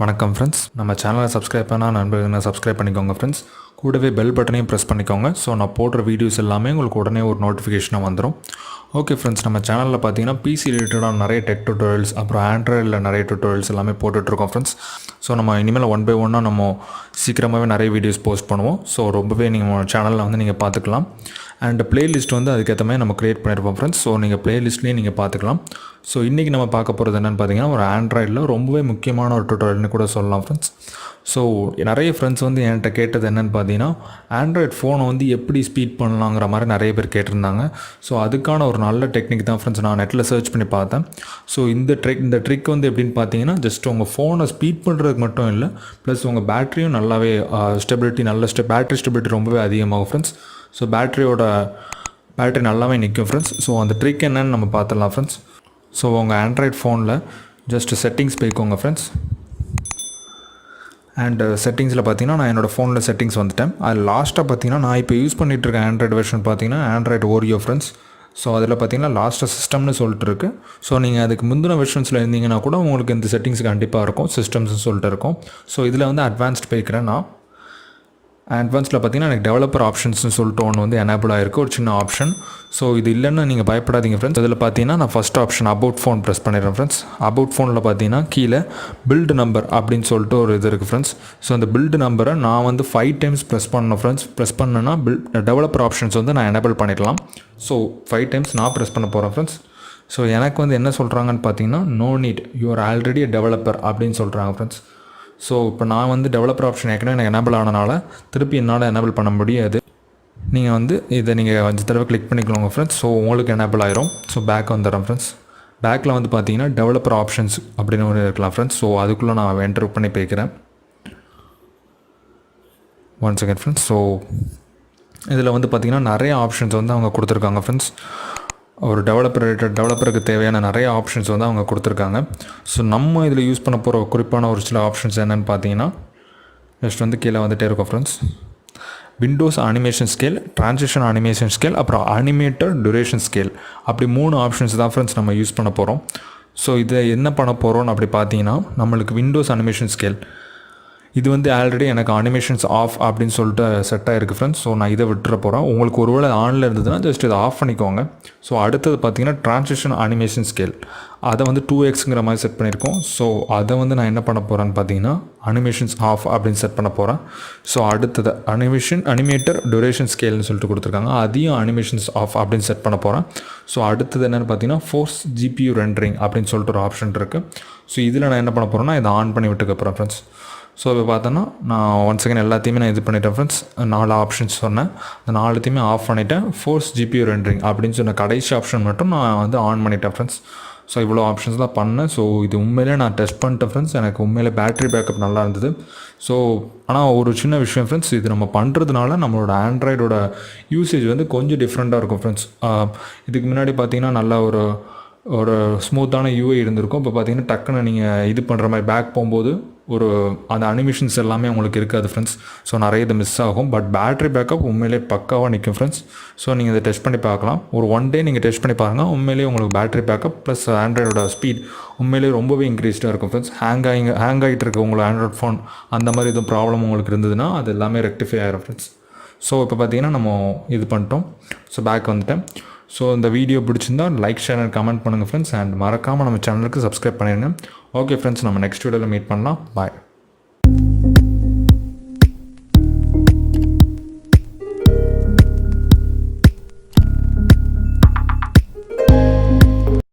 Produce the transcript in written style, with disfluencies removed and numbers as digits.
வணக்கம் ஃப்ரெண்ட்ஸ், நம்ம சேனலை சப்ஸ்கிரைப் பண்ணால் நண்பர்கள் சப்ஸ்கிரைப் பண்ணிக்கோங்க ஃப்ரெண்ட்ஸ். கூடவே பெல் பட்டனையும் ப்ரெஸ் பண்ணிக்கோங்க. ஸோ நான் போடுற வீடியோஸ் எல்லாமே உங்களுக்கு உடனே ஒரு நோட்டிஃபிகேஷனாக வந்துடும். ஓகே ஃப்ரெண்ட்ஸ், நம்ம சேனலில் பார்த்தீங்கன்னா பிசி ரிலேட்டடாக நிறைய டெக் டுட்டோரியல்ஸ், அப்புறம் ஆண்ட்ராய்டில் நிறைய டுட்டோரியல்ஸ் எல்லாமே போட்டுட்ருக்கோம் ஃப்ரெண்ட்ஸ். ஸோ நம்ம இனிமேல் ஒன் பை ஒன்னாக நம்ம சீக்கிரமாகவே நிறைய வீடியோஸ் போஸ்ட் பண்ணுவோம். ஸோ ரொம்பவே நீங்கள் சேனலில் வந்து நீங்கள் பார்த்துக்கலாம். அண்ட் பிளேலிஸ்ட் வந்து அதுக்கேற்ற மாதிரி நம்ம க்ரியேட் பண்ணியிருப்போம் ஃப்ரெண்ட்ஸ். ஸோ நீங்கள் பிளேலிஸ்ட்லேயே நீங்கள் பார்த்துக்கலாம். ஸோ இன்றைக்கி நம்ம பார்க்க போகிறது என்னென்னு பார்த்தீங்கன்னா, ஒரு ஆண்ட்ராய்டில் ரொம்பவே முக்கியமான ஒரு டுட்டோரியல்னு கூட சொல்லலாம் ஃப்ரெண்ட்ஸ். ஸோ நிறைய ஃப்ரெண்ட்ஸ் வந்து என்கிட்ட கேட்டது என்னென்னு பார்த்தீங்கன்னா, ஆண்ட்ராய்ட் ஃபோனை வந்து எப்படி ஸ்பீட் பண்ணலாங்கிற மாதிரி நிறைய பேர் கேட்டிருந்தாங்க. ஸோ அதுக்கான ஒரு நல்ல டெக்னிக் தான் ஃப்ரெண்ட்ஸ் நான் நெட்டில் சர்ச் பண்ணி பார்த்தேன். ஸோ இந்த ட்ரிக் வந்து எப்படின்னு பார்த்தீங்கன்னா, ஜஸ்ட் உங்கள் ஃபோனை ஸ்பீட் பண்ணுறதுக்கு மட்டும் இல்லை, ப்ளஸ் உங்கள் பேட்டரியும் நல்லாவே ஸ்டெபிலிட்டி பேட்டரி ஸ்டெபிலிட்டி ரொம்பவே அதிகமாகும் ஃப்ரெண்ட்ஸ். ஸோ பேட்டரி நல்லாவே நிற்கும் ஃப்ரெண்ட்ஸ். ஸோ அந்த ட்ரிக் என்னென்னு நம்ம பார்த்துடலாம் ஃப்ரெண்ட்ஸ். ஸோ உங்கள் ஆண்ட்ராய்ட் ஃபோனில் ஜஸ்ட் செட்டிங்ஸ் போய்க்கோங்க ஃப்ரெண்ட்ஸ். அண்ட் செட்டிங்ஸில் பார்த்தீங்கன்னா, நான் என்னோடய ஃபோனில் செட்டிங்ஸ் வந்துட்டேன். அது லாஸ்ட்டாக பார்த்தீங்கன்னா, நான் இப்போ யூஸ் பண்ணிகிட்டு இருக்க ஆண்ட்ராய்டு வெர்ஷன் பார்த்தீங்கன்னா ஆண்ட்ராய்டு ஓரியோ ஃப்ரெண்ட்ஸ். ஸோ அதில் பார்த்தீங்கன்னா லாஸ்ட்டாக சிஸ்டம்னு சொல்லிட்டு இருக்குது. ஸோ நீங்கள் அதுக்கு முந்தின வெர்ஷன்ஸில் இருந்தீங்கன்னா கூட உங்களுக்கு இந்த செட்டிங்ஸ் கண்டிப்பாக இருக்கும், சிஸ்டம்ஸ்னு சொல்லிட்டு இருக்கும். ஸோ இதில் வந்து அட்வான்ஸ்ட் போய்க்கிறேன் நான். அட்வான்ஸில் பார்த்தீங்கன்னா எனக்கு டெவலப்பர் ஆப்ஷன்ஸ்னு சொல்லிட்டு ஒன்று வந்து எனேபிள் ஆகிருக்கு, ஒரு சின்ன ஆப்ஷன். ஸோ இது இல்லைன்னு நீங்கள் பயப்படாதீங்க ஃப்ரெண்ட்ஸ். இதில் பார்த்தீங்கன்னா நான் first option about phone press பண்ணிடுறேன் ஃப்ரெண்ட்ஸ். அபவுட் ஃபோனில் பார்த்தீங்கன்னா கீழே பில்டு நம்பர் அப்படின்னு சொல்லிட்டு ஒரு இது இருக்குது ஃப்ரெண்ட்ஸ். ஸோ அந்த பில்டு நம்பரை நான் வந்து 5 டைம்ஸ் ப்ரெஸ் பண்ணணும் ஃப்ரெண்ட்ஸ். ப்ரெஸ் பண்ணேன்னா டெவலப்பர் ஆப்ஷன்ஸ் வந்து நான் எனேபிள் பண்ணிடலாம். ஸோ 5 டைம்ஸ் நான் ப்ரெஸ் பண்ண போகிறேன் ஃப்ரெண்ட்ஸ். ஸோ எனக்கு வந்து என்ன சொல்கிறாங்கன்னு பார்த்தீங்கன்னா, no need, you are already developer அப்படின்னு சொல்கிறாங்க ஃப்ரெண்ட்ஸ். ஸோ இப்போ நான் வந்து டெவலப்பர் ஆப்ஷன் ஏற்கனவே எனக்கு எனேபிள் ஆனனால திருப்பி என்னால் எனேபிள் பண்ண முடியாது. நீங்கள் வந்து இதை நீங்கள் 5 தடவை கிளிக் பண்ணிக்கோங்க ஃப்ரெண்ட்ஸ். ஸோ உங்களுக்கு எனேபிள் ஆயிரும். ஸோ பேக் வந்துடுறேன் ஃப்ரெண்ட்ஸ். பேக்கில் வந்து பார்த்தீங்கன்னா டெவலப்பர் ஆப்ஷன்ஸ் அப்படின்னு ஒன்று இருக்கலாம் ஃப்ரெண்ட்ஸ். ஸோ அதுக்குள்ளே நான் என்டர் பண்ணி போய்க்கிறேன். One second friends. ஸோ இதில் வந்து பார்த்திங்கன்னா நிறைய ஆப்ஷன்ஸ் வந்து அவங்க கொடுத்துருக்காங்க ஃப்ரெண்ட்ஸ். ஒரு டெவலப்பருக்கு தேவையான நிறைய ஆப்ஷன்ஸ் வந்து அவங்க கொடுத்துருக்காங்க. ஸோ நம்ம இதில் யூஸ் பண்ண போகிற குறிப்பான ஒரு சில ஆப்ஷன்ஸ் என்னென்னு பார்த்தீங்கன்னா, ஜஸ்ட் வந்து கீழே வந்துகிட்டே இருக்கும் friends. Windows animation scale, transition animation scale, அப்புறம் அனிமேட்டர் டியூரேஷன் ஸ்கேல், அப்படி 3 ஆப்ஷன்ஸ் தான் ஃப்ரெண்ட்ஸ் நம்ம யூஸ் பண்ண போகிறோம். ஸோ இதை என்ன பண்ண போகிறோம்னு அப்படி பார்த்தீங்கன்னா, நம்மளுக்கு விண்டோஸ் அனிமேஷன் ஸ்கேல் இது வந்து ஆல்ரெடி எனக்கு அனிமேஷன்ஸ் ஆஃப் அப்படின்னு சொல்லிட்டு செட் ஆகிருக்கு ஃப்ரெண்ட்ஸ். ஸோ நான் இதை விட்டுற போகிறேன். உங்களுக்கு ஒரு வேளை ஆனில் இருந்ததுன்னா ஜஸ்ட் இதை ஆஃப் பண்ணிக்கோங்க. ஸோ அடுத்தது பார்த்தீங்கன்னா ட்ரான்சிஷன் அனிமேஷன் ஸ்கேல், அதை வந்து 2xங்கிற மாதிரி செட் பண்ணியிருக்கோம். ஸோ அதை வந்து நான் என்ன பண்ண போகிறேன்னு பார்த்தீங்கன்னா அனிமேஷன்ஸ் ஆஃப் அப்படின்னு செட் பண்ண போகிறேன். ஸோ அடுத்தது அனிமேட்டர் டியூரேஷன் ஸ்கேல்னு சொல்லிட்டு கொடுத்துருக்காங்க, அதையும் அனிமேஷன்ஸ் ஆஃப் அப்படின்னு செட் பண்ண போகிறேன். ஸோ அடுத்தது என்னென்னு பார்த்தீங்கன்னா ஃபோர்ஸ் ஜிபியூ ரெண்டரிங் அப்படின்னு சொல்லிட்டு ஒரு ஆப்ஷன் இருக்குது. ஸோ இதில் நான் என்ன பண்ண போகிறேன்னா இதை ஆன் பண்ணி விட்டுக்க போகிறேன் ஃப்ரெண்ட்ஸ். ஸோ இப்போ பார்த்தோன்னா நான் ஒன் செகண்ட் எல்லாத்தையுமே நான் இது பண்ணிட்டேன் ஃப்ரெண்ட்ஸ். 4 ஆப்ஷன்ஸ் சொன்னேன், அந்த 4த்தையுமே ஆஃப் பண்ணிவிட்டேன். ஃபோர்ஸ் ஜிபியூ ரெண்டரிங் அப்படின்னு சொன்ன கடைசி ஆப்ஷன் மட்டும் நான் வந்து ஆன் பண்ணிட்டேன் ஃப்ரெண்ட்ஸ். ஸோ இவ்வளோ ஆப்ஷன்ஸ் தான் பண்ணேன். ஸோ இது உண்மையிலே நான் டெஸ்ட் பண்ணிட்டேன் ஃப்ரெண்ட்ஸ். எனக்கு உண்மையிலே பேட்டரி பேக்கப் நல்லா இருந்தது. ஸோ ஆனால் ஒரு சின்ன விஷயம் ஃப்ரெண்ட்ஸ், இது நம்ம பண்ணுறதுனால நம்மளோட ஆண்ட்ராய்டோட யூசேஜ் வந்து கொஞ்சம் டிஃப்ரெண்ட்டாக இருக்கும் ஃப்ரெண்ட்ஸ். இதுக்கு முன்னாடி பார்த்தீங்கன்னா நல்ல ஒரு ஸ்மூத்தான யூஐ இருந்திருக்கும். இப்போ பார்த்தீங்கன்னா டக்குன்னு நீங்கள் இது பண்ணுற மாதிரி பேக் போகும்போது அந்த அனிமேஷன்ஸ் எல்லாமே உங்களுக்கு இருக்காது ஃப்ரெண்ட்ஸ். ஸோ நிறைய இது மிஸ் ஆகும். பட் பேட்டரி பேக்கப் உண்மையிலே பக்காவாக நிற்கும் ஃப்ரெண்ட்ஸ். ஸோ நீங்கள் இதை டெஸ்ட் பண்ணி பார்க்கலாம். ஒரு 1 டே நீங்கள் டெஸ்ட் பண்ணி பாருங்கள். உண்மையிலேயே உங்களுக்கு பேட்டரி பேக்கப் ப்ளஸ் ஆண்ட்ராய்டோட ஸ்பீட் உண்மையிலேயே ரொம்பவே இன்க்ரீஸ்டாக இருக்கும் ஃப்ரெண்ட்ஸ். ஹேங் ஆகிட்டு இருக்க உங்களோட ஆண்ட்ராய்ட் ஃபோன் அந்த மாதிரி எதுவும் ப்ராப்ளம் உங்களுக்கு இருந்ததுன்னா அது எல்லாமே ரெக்டிஃபை ஆகிடும் ஃப்ரெண்ட்ஸ். ஸோ இப்போ பார்த்தீங்கன்னா நம்ம இது பண்ணிட்டோம். ஸோ பேக் வந்துட்டேன். ஸோ இந்த வீடியோ பிடிச்சிருந்தா லைக், ஷேர் அண்ட் கமெண்ட் பண்ணுங்கள் ஃப்ரெண்ட்ஸ். அண்ட் மறக்காமல் நம்ம சேனலுக்கு சப்ஸ்கிரைப் பண்ணிடுங்க. ஓகே ஃப்ரெண்ட்ஸ், நம்ம நெக்ஸ்ட் வீடியோவில் மீட் பண்ணலாம். பாய்.